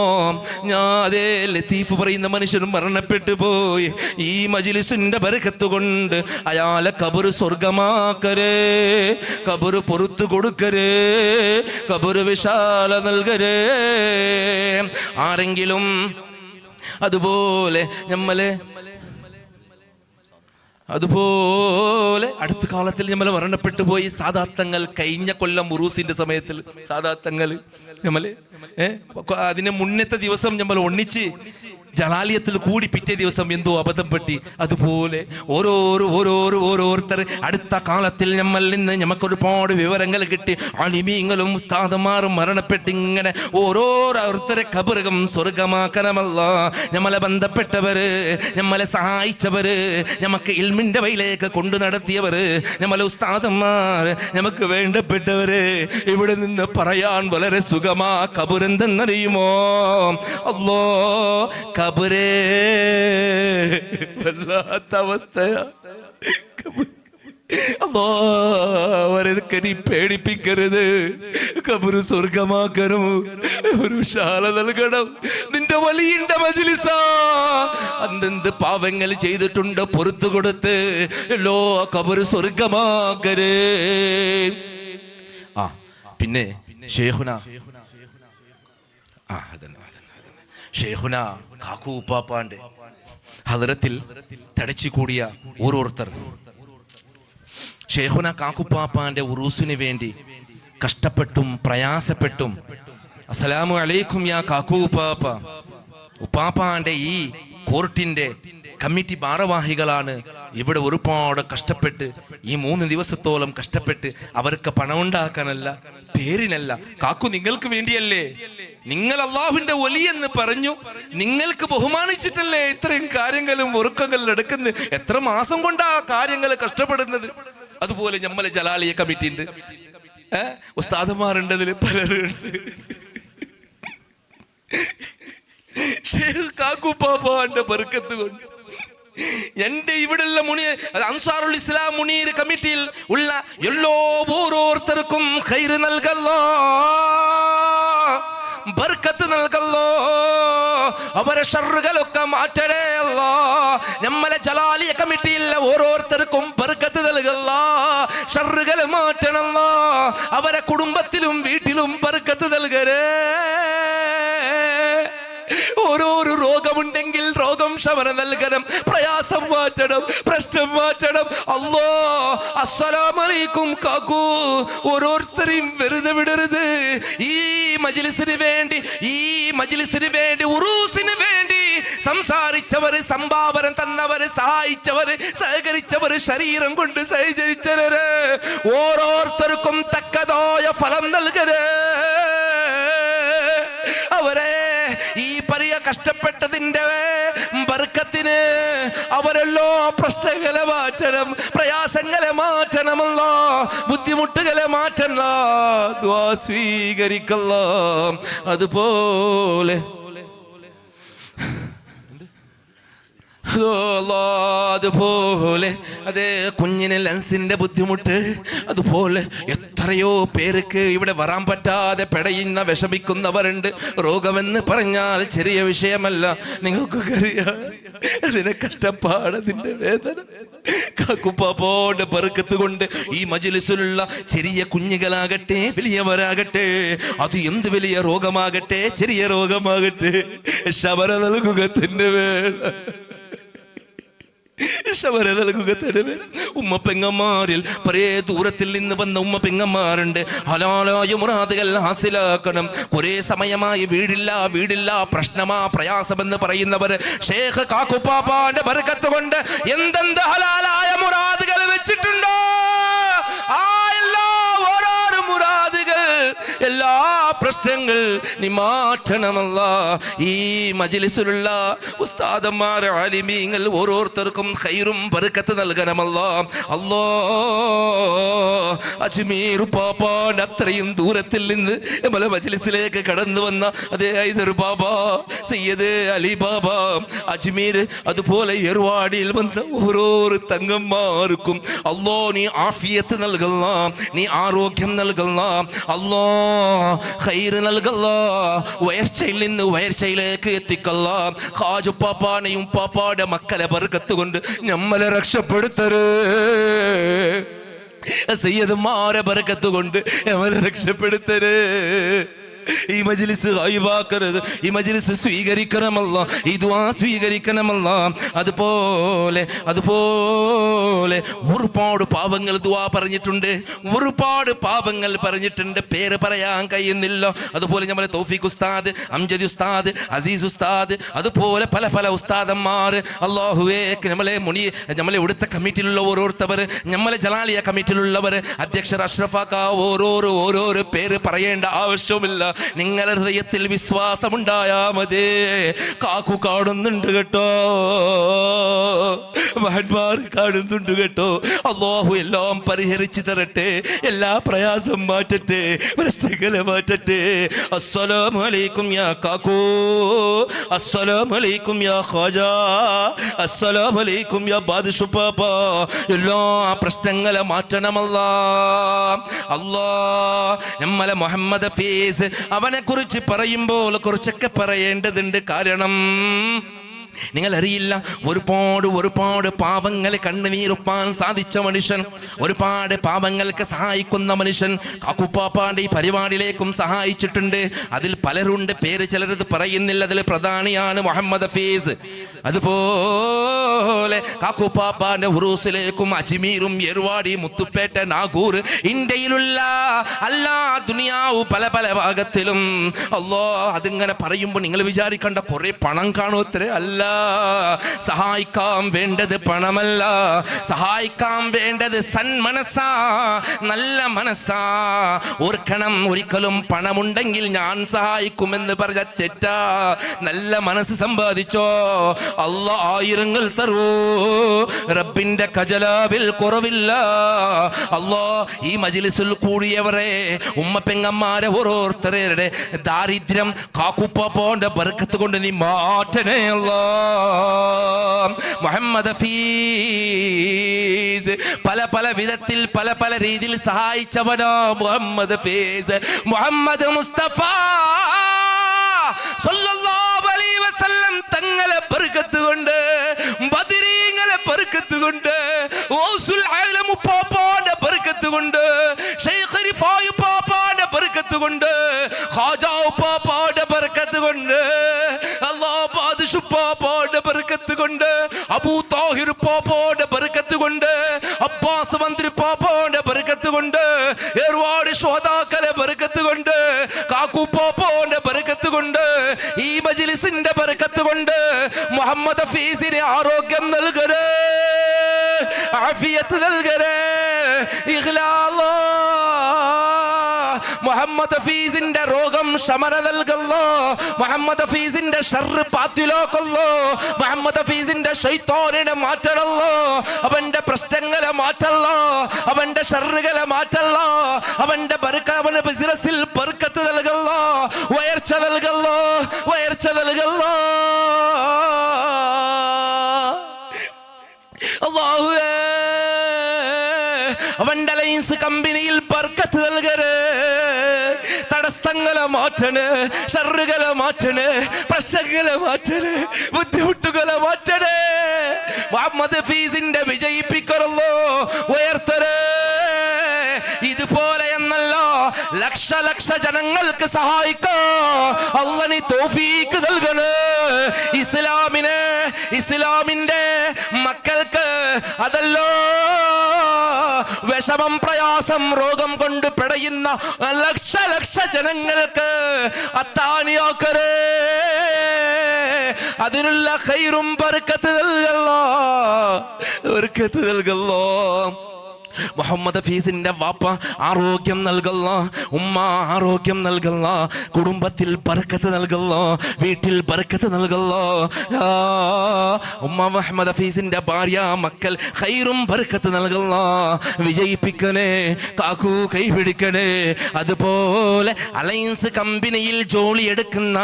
ഞാൻ അതേ ലത്തീഫ് പറയുന്ന മനുഷ്യൻ മരണപ്പെട്ടു പോയി. ഈ മജ്‌ലിസിന്റെ ബറകത്ത് കൊണ്ട് അയാളെ ഖബറ് സ്വർഗമാക്കരേ, ഖബറ് പുറത്തു കൊടുക്കരേ, ഖബറ് വിശാല നൽകരേ. ആരെങ്കിലും അതുപോലെ അടുത്ത കാലത്തിൽ നമ്മൾ മരണപ്പെട്ടു പോയി. സാദാത്തങ്ങൾ കഴിഞ്ഞ കൊല്ലം ഉറൂസിന്റെ സമയത്തിൽ സാദാത്തങ്ങൾ നമ്മള് അതിന് മുന്നത്തെ ദിവസം നമ്മൾ ഒന്നിച്ച് ജലാലയത്തിൽ കൂടി പിറ്റേ ദിവസം എന്തോ അബദ്ധം പറ്റി. അതുപോലെ ഓരോരുത്തർ അടുത്ത കാലത്തിൽ നമ്മളിൽ നിന്ന് നമുക്കൊരുപാട് വിവരങ്ങൾ കിട്ടി. അലിമീങ്ങളും ഉസ്താദന്മാരും മരണപ്പെട്ട് ഇങ്ങനെ ഓരോരുത്തരെ ഖബറും സ്വർഗമാക്കണമല്ല. നമ്മളെ ബന്ധപ്പെട്ടവര്, നമ്മളെ സഹായിച്ചവര്, നമുക്ക് ഇൽമിന്റെ വഴിയിലേക്ക് കൊണ്ടു നടത്തിയവര്, നമ്മളെ ഉസ്താദന്മാർ, നമുക്ക് വേണ്ടപ്പെട്ടവര് ഇവിടെ നിന്ന് പറയാൻ വളരെ സുഖമാ. ഖബറെന്തെന്നറിയുമോ? അല്ലാ, ഖബറേ വല്ലാത്ത അവസ്ഥയാ. അവരൊക്കെ നീ പേടിപ്പിക്കരുത്. ഖബറ് സ്വർഗമാക്കണം, ഒരു ശാല നൽകണം. നിന്റെ വലിയ മജ്‌ലിസാ, അന്തെന്ത് പാവങ്ങൾ ചെയ്തിട്ടുണ്ട് പുറത്തു കൊടുത്ത് എല്ലോ ഖബറ് സ്വർഗമാക്കരേ. ആ പിന്നെ ഷേഖുന ഷേഖുന കാക്കു ഉപ്പാപ്പാന്റെ ഹദറത്തിൽ തടച്ചു കൂടിയ ഓരോരുത്തർ ഷേഖുന കാക്കുപ്പാപ്പാന്റെ ഉറൂസിന് വേണ്ടി കഷ്ടപ്പെട്ടും പ്രയാസപ്പെട്ടും അസ്സലാമു അലൈക്കും യാ കാക്കു ഉപ്പാപ്പ. ഉപ്പാപ്പാന്റെ ഈ കോർട്ടിന്റെ കമ്മിറ്റി ഭാരവാഹികളാണ് ഇവിടെ ഒരുപാട് കഷ്ടപ്പെട്ട് ഈ 3 ദിവസത്തോളം കഷ്ടപ്പെട്ട് അവർക്ക് പണം ഉണ്ടാക്കാനല്ല, പേരിനല്ല. കാക്കു നിങ്ങൾക്ക് വേണ്ടിയല്ലേ, നിങ്ങൾ അള്ളാഹുവിന്റെ വലിയെന്ന് പറഞ്ഞു, നിങ്ങൾക്ക് ബഹുമാനിച്ചിട്ടല്ലേ ഇത്രയും കാര്യങ്ങളും ഒരുക്കങ്ങൾ എടുക്കുന്നത്. എത്ര മാസം കൊണ്ടാ കാര്യങ്ങൾ കഷ്ടപ്പെടുന്നത്. അതുപോലെ നമ്മളെ ജലാലിയ കമ്മിറ്റി ഉണ്ട്, ഉസ്താദന്മാരുണ്ട്, അതിൽ പലരുണ്ട്. ഷേഖ് കാക്കുപ്പാപ്പാന്റെ ബർക്കത്ത് കൊണ്ട് എന്റെ ഇവിടെയുള്ള അൻസാറുൽ ഇസ്ലാം മുനീർ കമ്മിറ്റിയിൽ ഉള്ള എല്ലാ ഓരോരുത്തർക്കും ഖൈറ് നൽകല്ലോ, ബർക്കത്ത് നൽകല്ലോ, അവരെ ഷർറുകളൊക്കെ മാറ്റണേ അല്ലാ. നമ്മളെ ജലാലിയ കമ്മിറ്റിയില്ല ഓരോരുത്തർക്കും ബർക്കത്ത് നൽകല്ലോ, ഷർറുകൾ മാറ്റണല്ലോ, അവരെ കുടുംബത്തിലും വീട്ടിലും ബർക്കത്ത് നൽകരേ. ഓരോരോ രോഗമുണ്ടെങ്കിൽ രോഗം ശമനം നൽകണം, പ്രയാസം മാറ്റണം, പ്രശ്നം മാറ്റണം. അല്ലാ, അസ്സലാമു അലൈക്കും കാക്കു. ഓരോരുത്തരെയും വെറുതെ വിടരുത്. ഈ മജ്‌ലിസിന് വേണ്ടി ഉറൂസിന് വേണ്ടി സംസാരിച്ചവര്, സംഭാവന തന്നവര്, സഹായിച്ചവര്, സഹകരിച്ചവര്, ശരീരം കൊണ്ട് സഹകരിച്ചവര് ഓരോരുത്തർക്കും തക്കതായ ഫലം നൽകരേ. അവരെ ഈ കഷ്ടപ്പെട്ടതിന്റെ ബർക്കത്തിന് അവരെല്ലോ പ്രശ്നങ്ങളെ മാറ്റണം, പ്രയാസങ്ങളെ മാറ്റണമല്ലോ, ബുദ്ധിമുട്ടുകളെ മാറ്റണ ദുആ സ്വീകരിക്കല്ല. അതുപോലെ അതുപോലെ അതേ കുഞ്ഞിന് ലെൻസിന്റെ ബുദ്ധിമുട്ട്, അതുപോലെ എത്രയോ പേർക്ക് ഇവിടെ വരാൻ പറ്റാതെ പെടയുന്ന വിഷമിക്കുന്നവരുണ്ട്. രോഗമെന്ന് പറഞ്ഞാൽ ചെറിയ വിഷയമല്ല, നിങ്ങൾക്കൊക്കെ അറിയാം അതിനെ കഷ്ടപ്പാട്, അതിന്റെ വേദന. കാക്കുപ്പാപ്പോടെ ബർക്കത്ത് കൊണ്ട് ഈ മജ്‌ലിസിലുള്ള ചെറിയ കുഞ്ഞുങ്ങളാകട്ടെ വലിയവരാകട്ടെ, അത് എന്ത് വലിയ രോഗമാകട്ടെ ചെറിയ രോഗമാകട്ടെ, ശബര നൽകുക തന്നെ വേണം, ശബര നൽകുക തന്നെ വേണം. ഉമ്മ പെങ്ങന്മാരിൽ പല ദൂരത്തിൽ നിന്ന് വന്ന ഉമ്മ പെങ്ങന്മാരുണ്ട്. ഹലാലായ മുറാദുകൾ ഹാസിലാക്കണം. ഒരേ സമയമായി വീടില്ല പ്രശ്നമാ പ്രയാസമെന്ന് പറയുന്നവര് ഷേഖ് കാക്കുപ്പാപ്പാന്റെ ബർക്കത്ത് കൊണ്ട് എന്തെന്ത് ഹലാലായ മുറാദുകൾ വെച്ചിട്ടുണ്ടോ ആ എല്ലാ ഓരോരോ മുറാദുകൾ, എല്ലാ പ്രശ്നങ്ങൾ നീ മാറ്റണമല്ല. ഈ മജ്‌ലിസിലുള്ള ഉസ്താദന്മാർ ആലിമീങ്ങൾ ഓരോരുത്തർക്കും ഖൈറും ബർക്കത്ത് നൽകണമല്ല. അല്ലാ, അജ്മീർ പാപ്പാൻ അത്രയും ദൂരത്തിൽ നിന്ന് നമ്മളെ മജ്‌ലിസിലേക്ക് കടന്നു വന്ന അതേ ഹൈദർ ബാബ, സയ്യിദ് അലി ബാബ, അജ്മീർ, അതുപോലെ ഏർവാടിയിൽ വന്ന ഓരോരോ തങ്ങന്മാർക്കും അല്ലാ നീ ആഫിയത്ത് നൽകല്ല, നീ ആരോഗ്യം നൽകല്ല, അല്ലാ ഖൈർ നൽകല്ല, ഉയർച്ചയിൽ നിന്ന് ഉയർച്ചയിലേക്ക് എത്തിക്കല്ല. ഖാജു പാപ്പാനെയും പാപ്പാടെ മക്കളെ ബർക്കത്ത് കൊണ്ട് നമ്മളെ രക്ഷപ്പെടുത്തരുത്. സയ്യിദുമാരെ ബർക്കത്ത് കൊണ്ട് നമ്മളെ രക്ഷപ്പെടുത്തരുത്. ഈ മജ്‌ലിസ് ഗൈബാക്കരുത്, ഈ മജ്‌ലിസ് സ്വീകരിക്കണമല്ല, ഈ ദുആ സ്വീകരിക്കണമല്ല. അതുപോലെ ഒരുപാട് പാവങ്ങൾ ദുആ പറഞ്ഞിട്ടുണ്ട്, ഒരുപാട് പാവങ്ങൾ പറഞ്ഞിട്ടുണ്ട്, പേര് പറയാൻ കഴിയുന്നില്ല. അതുപോലെ നമ്മളെ തൗഫീഖ് ഉസ്താദ്, അംജദ് ഉസ്താദ്, അസീസ് ഉസ്താദ്, അതുപോലെ പല പല ഉസ്താദന്മാർ. അല്ലാഹുവേ, നമ്മളെ ഇവിടുത്തെ കമ്മിറ്റിയിലുള്ള ഓരോരുത്തവർ, നമ്മളെ ജലാലിയ കമ്മിറ്റിയിലുള്ളവർ, അധ്യക്ഷർ അഷ്റഫാക്ക, ഓരോരോ പേര് പറയേണ്ട ആവശ്യമില്ല. നിങ്ങളുടെ ഹൃദയത്തിൽ വിശ്വാസമുണ്ടായാ മതി. കാക്കു കാണുന്നുണ്ട് കേട്ടോ, മഹന്മാർ കാണുന്നുണ്ട് കേട്ടോ. അല്ലാഹു എല്ലാം പരിഹരിച്ചു തരട്ടെ, എല്ലാ പ്രയാസം മാറ്റട്ടെ, പ്രശ്നങ്ങളെ മാറ്റട്ടെ. അസ്സലാമു അലൈക്കും യാ കാക്കു, അസ്സലാമു അലൈക്കും യാ ഖാജാ, അസ്സലാമു അലൈക്കും യാ ബാദിഷു പാപ്പ. എല്ലാ പ്രശ്നങ്ങളെ മാറ്റണമല്ലാ. അല്ലാ, നമ്മളെ മുഹമ്മദ് ഫീസ് അവനെ കുറിച്ച് പറയുമ്പോൾ കുറച്ചൊക്കെ പറയേണ്ടതുണ്ട്. കാരണം നിങ്ങൾ അറിയില്ല, ഒരുപാട് പാപങ്ങളെ കണ്ണുനീരുപ്പാൻ സാധിച്ച മനുഷ്യൻ, ഒരുപാട് പാപങ്ങൾക്ക് സഹായിക്കുന്ന മനുഷ്യൻ കാക്കുപ്പാപ്പാന്റെ ഈ പരിപാടിയിലേക്കും സഹായിച്ചിട്ടുണ്ട്. അതിൽ പലരുണ്ട്, പേര് ചിലരത് പറയുന്നില്ല, അതിൽ പ്രധാനിയാണ് മുഹമ്മദ് ഹഫീസ്. അതുപോലെ കാക്കുപ്പാപ്പാന്റെ ഉറൂസിലേക്കും അജ്മീറും ഏർവാടി മുത്തുപ്പേട്ട നാഗൂർ ഇന്ത്യയിലുള്ള അല്ലാ ദുനിയാവ് പല പല ഭാഗത്തിലും അല്ലാ. അതിങ്ങനെ പറയുമ്പോൾ നിങ്ങൾ വിചാരിക്കേണ്ട കുറെ പണം കാണുമത്രേ. അല്ല, സഹായിക്കാൻ വേണ്ടത് പണമല്ല, സഹായിക്കാൻ വേണ്ടത് സന്മനസ്സാ, നല്ല മനസ്സാ. ഓർക്കണം, ഒരിക്കലും പണമുണ്ടെങ്കിൽ ഞാൻ സഹായിക്കുമെന്ന് പറഞ്ഞ തെറ്റാ. നല്ല മനസ്സ് സമ്പാദിച്ചോ, അല്ലാ ആയിരങ്ങൾ തരൂ, റബ്ബിന്റെ ഖജലാവിൽ കുറവില്ല. അല്ലാ, ഈ മജ്‌ലിസിൽ കൂടിയവരെ ഉമ്മ പെങ്ങന്മാരെ ഓരോരുത്തരുടെ ദാരിദ്ര്യം കാക്കുപ്പാപ്പാന്റെ ബർക്കത്ത് കൊണ്ട് നീ മാറ്റണേ അല്ലാ. മുഹമ്മദ് ഹഫീസ് പല വിധത്തിൽ പല രീതിയിൽ സഹായിച്ചവനോ മുഹമ്മദ് ഹഫീസ്. മുഹമ്മദ് മുസ്തഫ സല്ലല്ലാഹു അലൈഹി വസല്ലം തങ്ങളെ ബർക്കത്ത് കൊണ്ട്, ബദരീങ്ങളെ ബർക്കത്ത് കൊണ്ട്, ഔസുൽ ആലം പാപ്പാന്റെ ബർക്കത്ത് കൊണ്ട്, ശൈഖ് റിഫായി പാപ്പാന്റെ ബർക്കത്ത് കൊണ്ട്, ഖാജാ പാപ്പാന്റെ ബർക്കത്ത് കൊണ്ട്, അല്ലാഹ് ബാദിഷു പാപ്പാന്റെ ബർക്കത്ത് കൊണ്ട്, അബൂ താഹിർ പാപ്പാന്റെ ബർക്കത്ത് കൊണ്ട്, അബ്ബാസ് മന്ത്രി പാപ്പാന്റെ ബർക്കത്ത് കൊണ്ട്, ഏർവാടി ശുഹദാക്കളെ ബർക്കത്ത് കൊണ്ട്, കാക്കു പാപ്പാന്റെ ബർക്കത്ത് കൊണ്ട്, ഈ മജ്‌ലിസിന്റെ ബർക്കത്ത് കൊണ്ട് മുഹമ്മദ് ഹഫീസിനെ ആരോഗ്യം നൽകരേ, ആഫിയത്ത് നൽകരേ. ഇഖ്ലാസ് മുഹമ്മദ് ഹഫീസിന്റെ രോഗം ശമനം നൽകല്ലോ, മുഹമ്മദ് ഹഫീസിന്റെ ഷർറ് പാത്തിലാക്കല്ലോ, മുഹമ്മദ് ഹഫീസിന്റെ ശൈത്താനിനെ മാറ്റണല്ലോ, അവന്റെ പ്രശ്നങ്ങളെ മാറ്റല്ലോ, അവന്റെ ഷർറുകളെ മാറ്റല്ലോ, അവന്റെ അവന്റെ ബിസിനസ്സിൽ ബർക്കത്ത് നൽകല്ലോ, ഉയർച്ച നൽകല്ലോ, ഉയർച്ച നൽകല്ലോ. അല്ലാഹുവേ, അവന്റെ അലയൻസ് കമ്പനിയിൽ ബർക്കത്ത് നൽകരുത്. തടസ്സങ്ങളെ മാറ്റണ്, ഷർറുകളെ മാറ്റണ്, പ്രശ്നങ്ങളെ മാറ്റണ്, ബുദ്ധിമുട്ടുകളെ മാറ്റണ്. മുഹമ്മദ് ഹഫീസിന്റെ വിജയിപ്പിക്കറല്ലോ, ഉയർത്തര്. ഇതുപോലെ എന്നല്ല, ലക്ഷ ലക്ഷ ജനങ്ങൾക്ക് സഹായിക്കോ അല്ലാഹ് നീ തൗഫീഖ് നൽകണേ. ഇസ്ലാമിനെ, ഇസ്ലാമിന്റെ മക്കൾക്ക് അതല്ലോ വിഷമം, പ്രയാസം, രോഗം കൊണ്ട് പിടയുന്ന ലക്ഷ ലക്ഷ ജനങ്ങൾക്ക് അത്താനിയാക്കരേ. അതിനുള്ള ഖൈറും ബർക്കത്ത് നൽകല്ലോ, ബർക്കത്ത് നൽകല്ലോ. മുഹമ്മദ് ഹഫീസിന്റെ വാപ്പ ആരോഗ്യം നൽകല്ല, ഉമ്മ ആരോഗ്യം നൽകല്ല, കുടുംബത്തിൽ ബർക്കത്ത് നൽകല്ല, വീട്ടിൽ ബർക്കത്ത് നൽകല്ല. ഉമ്മ മുഹമ്മദ് ഹഫീസിന്റെ ഭാര്യ, മക്കൾ ഖൈറും ബർക്കത്ത് നൽകല്ല. വിജയിപ്പിക്കണേ കാക്കു, കൈപിടിക്കണേ. അതുപോലെ അലയൻസ് കമ്പനിയിൽ ജോലി എടുക്കുന്ന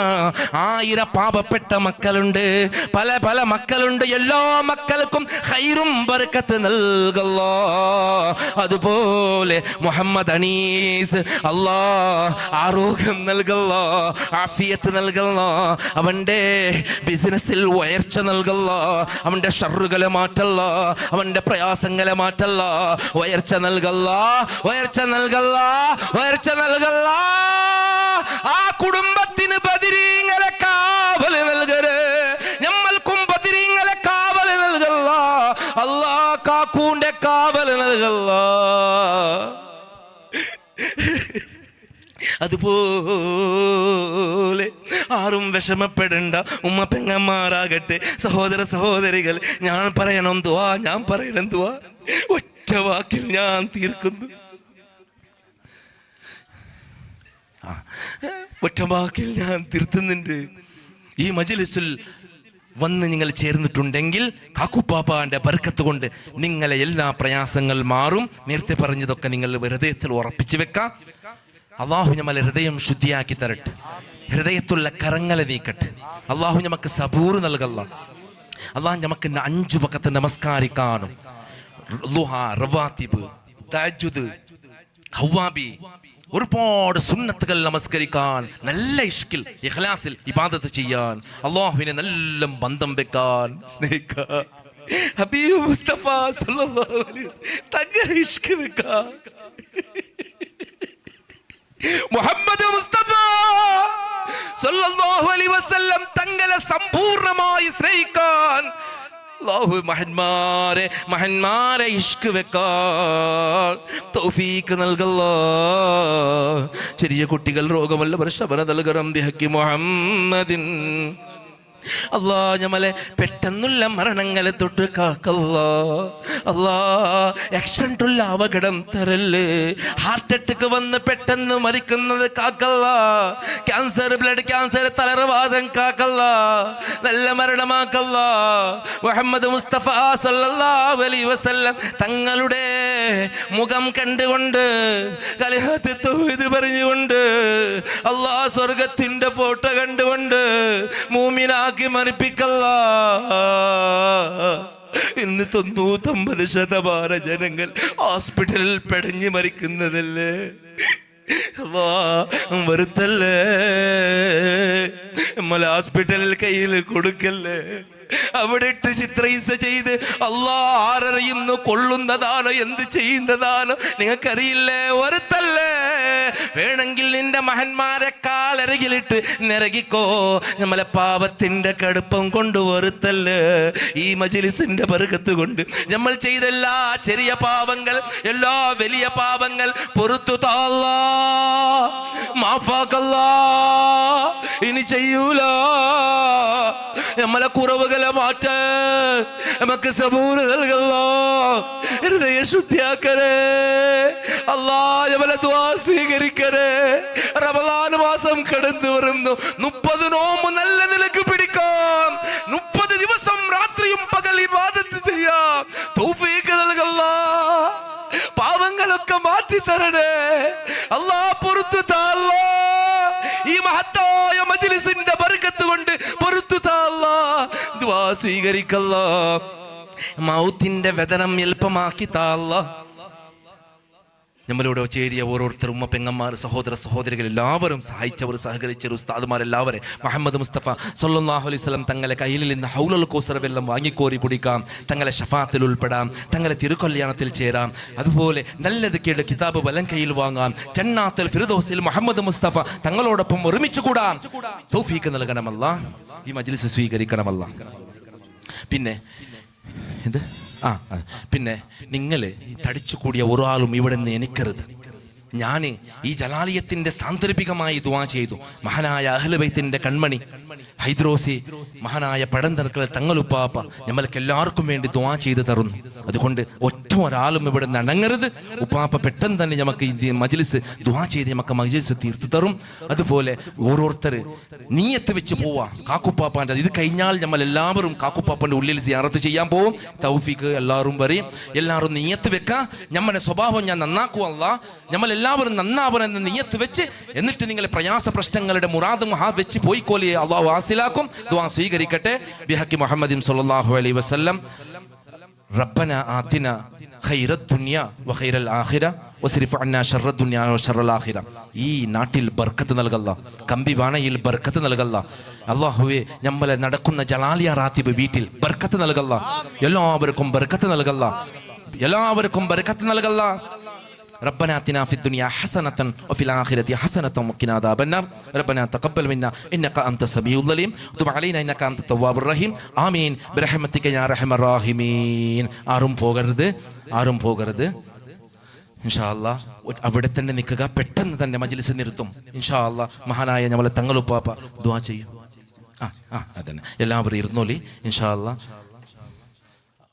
1000 പാവപ്പെട്ട മക്കളുണ്ട്, പല പല മക്കളുണ്ട്. എല്ലാ മക്കൾക്കും ഖൈറും ബർക്കത്ത് നൽകല്ല. അതുപോലെ മുഹമ്മദ് അനീസ്, അല്ലാഹ് ആരോഗ്യം നൽകല്ല, ആഫിയത്ത് നൽകല്ല, അവന്റെ ബിസിനസ്സിൽ ഉയർച്ച നൽകല്ല, അവന്റെ ഷർറുകളെ മാറ്റല്ല, അവന്റെ പ്രയാസങ്ങളെ മാറ്റല്ല, ഉയർച്ച നൽകല്ല, ഉയർച്ച നൽകല്ല, ഉയർച്ച നൽകല്ല. ആ കുടുംബത്തിന് ബദരീങ്ങളെ കാവല് നൽകരുത്, നമ്മൾക്കും ബദരീങ്ങളെ കാവല് നൽകല്ല. അല്ലാഹ് കാക്കൂന്റെ കാവല് നൽകല്ല. അതുപോലെ ആരും വിഷമപ്പെടണ്ട, ഉമ്മ പെങ്ങന്മാരാകട്ടെ, സഹോദര സഹോദരികൾ, ഞാൻ പറയണം ദുആ, ഞാൻ പറയണം ദുആ. ഒറ്റ വാക്കിൽ ഞാൻ തീർക്കുന്നു, ഒറ്റ വാക്കിൽ ഞാൻ തീർത്തുന്നുണ്ട്. ഈ മജ്‌ലിസിൽ വന്ന് നിങ്ങൾ ചേർന്നിട്ടുണ്ടെങ്കിൽ കാക്കുപ്പാപ്പാന്റെ ബർക്കത്ത് കൊണ്ട് നിങ്ങളെ എല്ലാ പ്രയാസങ്ങൾ മാറും. നേരത്തെ പറഞ്ഞതൊക്കെ നിങ്ങൾ ഹൃദയത്തിൽ ഉറപ്പിച്ചു വെക്കാം. അള്ളാഹു നമ്മളെ ഹൃദയം ശുദ്ധിയാക്കി തരട്ടെ, ഹൃദയത്തുള്ള കരങ്ങളെ നീക്കട്ടെ. അള്ളാഹു നമുക്ക് സബൂർ നൽകല്ല. അള്ളാഹു നമുക്ക് 5 വഖത്ത് നമസ്കാരിക്കാനും, ളുഹാ, റവാത്തിബ്, തഹജ്ജുദ്, ഹവാബി, ഒരുപാട് സുന്നത്തുകൾ നമസ്കരിക്കാൻ, നല്ല ഇഷ്കിൽ ഇഖ്ലാസിൽ ഇബാദത്ത് ചെയ്യാൻ, അല്ലാഹുവിനെ നല്ല ബന്ധം വെക്കാൻ, സ്നേഹിക്കാൻ, ഹബീബ് മുസ്തഫ സല്ലല്ലാഹു അലൈഹി വസല്ലം തങ്ങളെ ഇഷ്ക് വെക്കാൻ, മുഹമ്മദ് മുസ്തഫ സല്ലല്ലാഹു അലൈഹി വസല്ലം തങ്ങളെ സമ്പൂർണ്ണമായി സ്നേഹിക്കാൻ, അല്ലാഹു മഹന്മാരെ ഇഷ്ക് വെക്കാൻ തൗഫീഖ് നൽകല്ലാ. ചെറിയ കുട്ടികൾ രോഗമല്ല ശമന നൽകണം ബിഹഖി മുഹമ്മദിൻ. അല്ലാ ഞമ്മളെ പെട്ടെന്നുള്ള മരണങ്ങളെ തൊട്ട് കാക്കല്ലാ. അല്ലാ ആക്സിഡന്റുള്ള അപകടം തരല്ലേ, ഹാർട്ട് അറ്റാക്ക് വന്ന് പെട്ടെന്ന് മരിക്കുന്നത് കാക്കല്ലാ, ക്യാൻസർ, ബ്ലഡ് ക്യാൻസർ, തളർവാദം കാക്കല്ലാ, നല്ല മരണമാക്കല്ലാ. മുഹമ്മദ് മുസ്തഫ സല്ലല്ലാഹു അലൈഹി വസല്ലം തങ്ങളുടെ മുഖം കണ്ടുകൊണ്ട്, കലിമത്ത് തൗഹീദ് പറഞ്ഞുകൊണ്ട്, അല്ലാ സ്വർഗത്തിന്റെ ഫോട്ടോ കണ്ടുകൊണ്ട് മൂമിനാക്കി മരിപ്പിക്കല്ലാ. ഇന്ന് 99% ജനങ്ങൾ ഹോസ്പിറ്റലിൽ പെടഞ്ഞു മരിക്കുന്നതല്ലേ. വരുത്തല്ലേ, നമ്മൾ ഹോസ്പിറ്റലിൽ കയ്യിൽ കൊടുക്കല്ലേ, അവിടെ ഇട്ട് ചിത്രഹിംസ ചെയ്ത് അല്ലാ ആരറിയുന്നു, കൊള്ളുന്നതാണോ എന്ത് ചെയ്യുന്നതാണോ നിങ്ങൾക്കറിയില്ലേ. ഒരുത്തല്ലേ, വേണമെങ്കിൽ നിന്റെ മഹന്മാരെ കാലരകിലിട്ട് നിരകിക്കോ, നമ്മളെ പാപത്തിന്റെ കടുപ്പം കൊണ്ട് ഒരുത്തല്ലേ. ഈ മജ്‌ലിസിന്റെ ബർക്കത്ത് കൊണ്ട് നമ്മൾ ചെയ്ത എല്ലാ ചെറിയ പാപങ്ങൾ, എല്ലാ വലിയ പാപങ്ങൾ പൊറുത്തു താല്ലാ, മാഫാക്കല്ലാ, ഇനി ചെയ്യൂല. നമ്മളെ കുറവുകളെ മാറ്റ, നമുക്ക് സബൂർ നൽകല്ലോ, ഹൃദയ ശുദ്ധിയാക്കരേ. അല്ലാ ഞമ്മളെ ദുആ സ്വീകരിക്കണേ. റമളാൻ മാസം കടന്നു വരുന്നു. 30 നോമ്പ് നല്ല നിലക്ക് പിടിക്കാം. 30 ദിവസം രാത്രിയും പകൽ ഇബാദത്ത് ചെയ്യാം. തൗഫീഖ് നൽകല്ലാ. പാവങ്ങളൊക്കെ മാറ്റി തരണേ അല്ലാ. പൊറുത്തു താ അല്ലാ. ഈ മഹത്തായ മജ്ലിസിന്റെ ബർക്കത്ത് കൊണ്ട് പൊറുത്തു താ അല്ലാ. ദുആ സ്വീകരിക്കല്ലാ. മൗത്തിന്റെ വേദനം എളുപ്പമാക്കി താ അല്ലാ. നമ്മളിവിടെ ചേരിയ ഓരോരുത്തർ ഉമ്മ പെങ്ങന്മാർ സഹോദര സഹോദരികൾ എല്ലാവരും സഹായിച്ചവർ സഹകരിച്ചവർ ഉസ്താദുമാരെല്ലാവരും മുഹമ്മദ് മുസ്തഫ സല്ലല്ലാഹു അലൈഹി വസല്ലം തങ്ങളെ കയ്യിൽ നിന്ന് ഹൗലുൽ കൗസർ വെള്ളം വാങ്ങിക്കോരി കുടിക്കാം. തങ്ങളെ ഷഫാത്തിൽ ഉൾപ്പെടാം. തങ്ങളെ തിരുക്കല്യാണത്തിൽ ചേരാം. അതുപോലെ നല്ലത് കേട് കിതാബ് വലം കയ്യിൽ വാങ്ങാം. ജന്നാത്തുൽ ഫിർദൗസിൽ മുഹമ്മദ് മുസ്തഫ തങ്ങളോടൊപ്പം ഒരുമിച്ച് കൂടാം. തൗഫീഖ് നൽകണമല്ല. ഈ മജ്ലിസ് സ്വീകരിക്കണമല്ല. പിന്നെ നിങ്ങൾ തടിച്ചു കൂടിയ ഒരാളും ഇവിടെ നിന്ന് എണിക്കരുത്. ഞാൻ ഈ ജലാലിയത്തിന്റെ സാന്ദർഭികമായി ദുആ ചെയ്തു. മഹാനായ അഹ്ലു ബൈത്തിന്റെ കൺമണി ഹൈദ്രോസി മഹാനായ പടന്തർക്കളെ തങ്ങളുപ്പാപ്പ നമ്മൾക്ക് എല്ലാവർക്കും വേണ്ടി ദുആ ചെയ്ത് തരുന്നു. അതുകൊണ്ട് ഒറ്റ ഒരാളും ഇവിടെ നിന്ന് അണങ്ങരുത്. ഉപ്പാപ്പ പെട്ടെന്ന് തന്നെ നമുക്ക് ഈ മജ്ലിസ് ദുആ ചെയ്ത് നമുക്ക് മജ്ലിസ് തീർത്തു തരും. അതുപോലെ ഓരോരുത്തർ നീയത്ത് വെച്ച് പോവാ. കാക്കുപ്പാപ്പാൻ്റെ ഇത് കഴിഞ്ഞാൽ നമ്മൾ എല്ലാവരും കാക്കുപ്പാപ്പൻ്റെ ഉള്ളിൽ സിയാറത്ത് ചെയ്യാൻ പോവും. തൗഫീഖ് എല്ലാവരും പറയും. എല്ലാവരും നീയത്ത് വെക്കുക. നമ്മുടെ സ്വഭാവം ഞാൻ നന്നാക്കുവല്ല. നമ്മൾ എല്ലാവരും നന്നാവണം എന്ന് നീയത്ത് വെച്ച് എന്നിട്ട് നിങ്ങളെ പ്രയാസ പ്രശ്നങ്ങളുടെ മുറാദ് മഹാ വെച്ച് പോയിക്കോലി. അള്ളാഹു ആസിലാക്കും. ദുആ സ്വീകരിക്കട്ടെ. ബിഹഖി മുഹമ്മദിൻ സല്ലല്ലാഹു അലൈഹി വസല്ലം. റബ്ബന ആതിന ഖൈറദ് ദുനിയ വഖൈറൽ ആഖിറ വസ്രിഫ് അന്നാ ശർറദ് ദുനിയ വശർറൽ ആഖിറ. ഈ നാട്ടിൽ ബർക്കത്ത് നൽകല്ല. കമ്പിവാണയിൽ ബർക്കത്ത് നൽകല്ല. അല്ലാഹുവേ നമ്മളെ നടക്കുന്ന ജലാലിയ റാത്തിബ് വീട്ടിൽ ബർക്കത്ത് നൽകല്ല. എല്ലാവർക്കും ബർക്കത്ത് നൽകല്ല. എല്ലാവർക്കും ബർക്കത്ത് നൽകല്ല. ربنا آتنا في الدنيا حسنة وفي الآخرة حسنة وقنا عذاب النار ربنا تقبل منا إنك أنت السميع العليم وتب علينا إنك أنت التواب الرحيم آمين برحمتك يا أرحم الراحمين. ആരും പോകരുത് ഇൻഷാ അല്ലാ. അവിടെ തന്നെ നിൽക്കുക. പെട്ടെന്ന് തന്നെ മജ്ലിസ് നിർത്തും ഇൻഷാ അല്ലാ. മഹാനായ നമ്മളെ തങ്ങളുപ്പാപ്പ ദുആ ചെയ്യും. അതന്നെ എല്ലാവരും ഇരുന്നോലി ഇൻഷാ അല്ലാ.